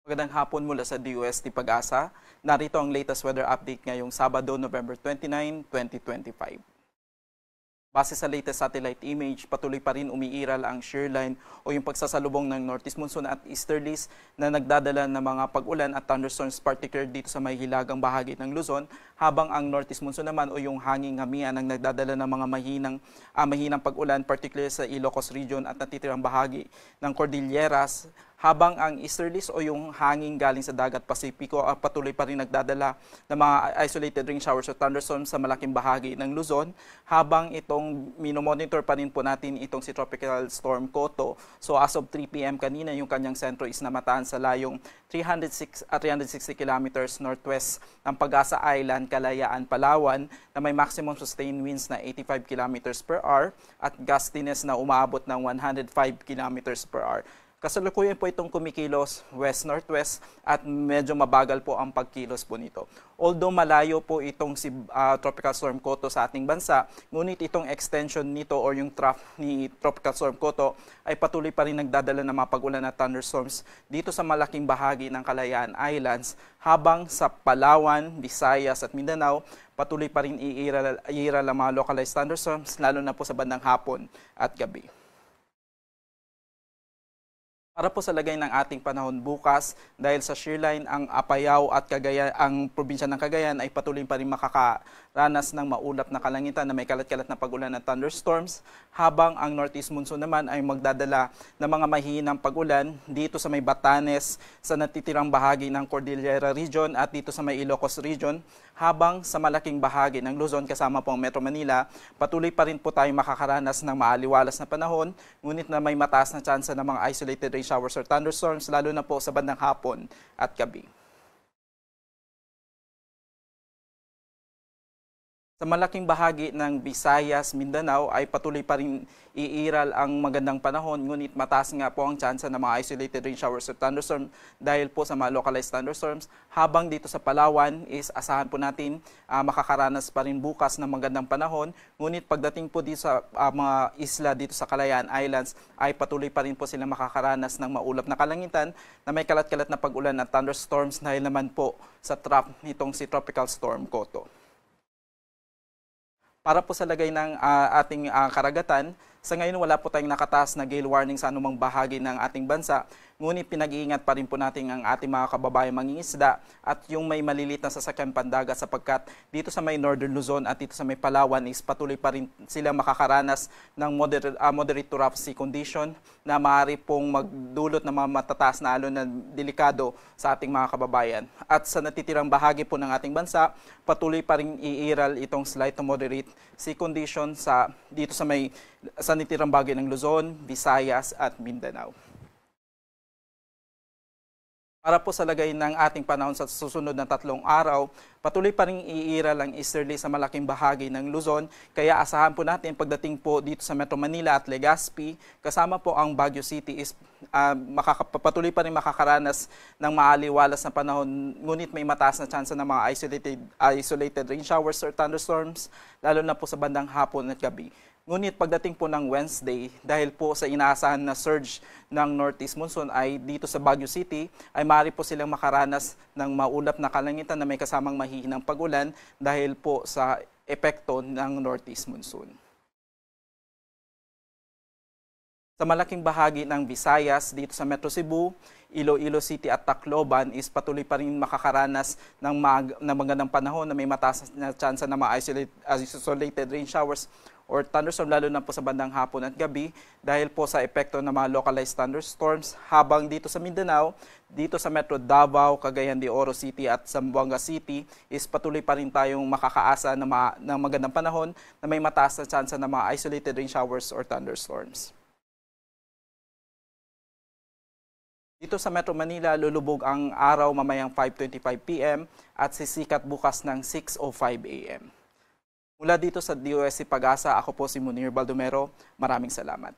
Magandang hapon mula sa DOST Pag-asa. Narito ang latest weather update ngayong Sabado, November 29, 2025. Base sa latest satellite image, patuloy pa rin umiiral ang shear line o yung pagsasalubong ng northeast monsoon at easterlies na nagdadala ng mga pag-ulan at thunderstorms, particular dito sa may hilagang bahagi ng Luzon, habang ang northeast monsoon naman o yung hanging hamian ang nagdadala ng mga mahinang pag-ulan, particular sa Ilocos region at natitirang bahagi ng Cordilleras, habang ang easterlies o yung hangin galing sa dagat Pasipiko patuloy pa rin nagdadala ng mga isolated rain showers o thunderstorms sa malaking bahagi ng Luzon, habang itong minomonitor pa rin po natin itong si Tropical Storm Koto. So as of 3 p.m. kanina, yung kanyang sentro is namataan sa layong 360 kilometers northwest ng Pag-asa Island, Kalayaan, Palawan, na may maximum sustained winds na 85 kilometers per hour at gustiness na umaabot ng 105 kilometers per hour. Kasalukuyan po itong kumikilos west-northwest at medyo mabagal po ang pagkilos po nito. Although malayo po itong si Tropical Storm Koto sa ating bansa, ngunit itong extension nito or yung trough ni Tropical Storm Koto ay patuloy pa rin nagdadala ng mga pag-ulan at thunderstorms dito sa malaking bahagi ng Kalayaan Islands, habang sa Palawan, Visayas at Mindanao patuloy pa rin iiral ang mga localized thunderstorms, lalo na po sa bandang hapon at gabi. Para po sa lagay ng ating panahon bukas, dahil sa shear line, ang Apayao at ang probinsya ng Cagayan ay patuloy pa rin makakaranas ng maulap na kalangitan na may kalat-kalat na pag-ulan at thunderstorms, habang ang northeast monsoon naman ay magdadala ng mga mahihinang pag-ulan dito sa may Batanes, sa natitirang bahagi ng Cordillera region at dito sa may Ilocos region, habang sa malaking bahagi ng Luzon kasama po ang Metro Manila, patuloy pa rin po tayong makakaranas ng maaliwalas na panahon, ngunit na may mataas na tsansa ng mga isolated rain showers or thunderstorms, lalo na po sa bandang hapon at gabi. Sa malaking bahagi ng Visayas, Mindanao ay patuloy pa rin iiral ang magandang panahon, ngunit mataas nga po ang tsansa ng mga isolated rain showers or thunderstorms dahil po sa mga localized thunderstorms, habang dito sa Palawan is asahan po natin makakaranas pa rin bukas ng magandang panahon, ngunit pagdating po dito sa mga isla dito sa Kalayaan Islands ay patuloy pa rin po sila makakaranas ng maulap na kalangitan na may kalat-kalat na pag-ulan at thunderstorms dahil naman po sa trough nitong si Tropical Storm Koto. Para po sa lagay ng ating karagatan, sa ngayon wala po tayong nakataas na gale warning sa anumang bahagi ng ating bansa, ngunit pinag-iingat pa rin po natin ang ating mga kababayang mangingisda at yung may malilit na sasakyan pandagat, sapagkat dito sa may Northern Luzon at dito sa may Palawan is patuloy pa rin sila makakaranas ng moderate to rough sea condition na maaari pong magdulot ng mga matataas na alon na delikado sa ating mga kababayan. At sa natitirang bahagi po ng ating bansa, patuloy pa rin iiral itong slight to moderate sea condition dito sa natitirang bahagi ng Luzon, Visayas at Mindanao. Para po sa lagay ng ating panahon sa susunod na 3 araw, patuloy pa rin iiral ang easterly sa malaking bahagi ng Luzon, kaya asahan po natin pagdating po dito sa Metro Manila at Legazpi, kasama po ang Baguio City is patuloy pa rin makakaranas ng maaliwalas na panahon, ngunit may mataas na tsansa ng mga isolated rain showers or thunderstorms, lalo na po sa bandang hapon at gabi. Ngunit pagdating po ng Wednesday, dahil po sa inaasahan na surge ng northeast monsoon ay dito sa Baguio City, ay maaari po silang makaranas ng maulap na kalangitan na may kasamang mahihinang pag-ulan dahil po sa epekto ng northeast monsoon. Sa malaking bahagi ng Visayas, dito sa Metro Cebu, Iloilo City at Tacloban is patuloy pa rin makakaranas ng magandang panahon na may mataas na tsansa ng mga isolated rain showers or thunderstorm, lalo na po sa bandang hapon at gabi dahil po sa epekto ng mga localized thunderstorms, habang dito sa Mindanao, dito sa Metro Davao, Cagayan de Oro City at Zamboanga City is patuloy pa rin tayong makakaasa ng magandang panahon na may mataas na tsansa ng mga isolated rain showers or thunderstorms. Dito sa Metro Manila, lulubog ang araw mamayang 5:25 p.m. at sisikat bukas ng 6:05 a.m. Mula dito sa DOST Pag-asa, ako po si Munir Baldomero. Maraming salamat.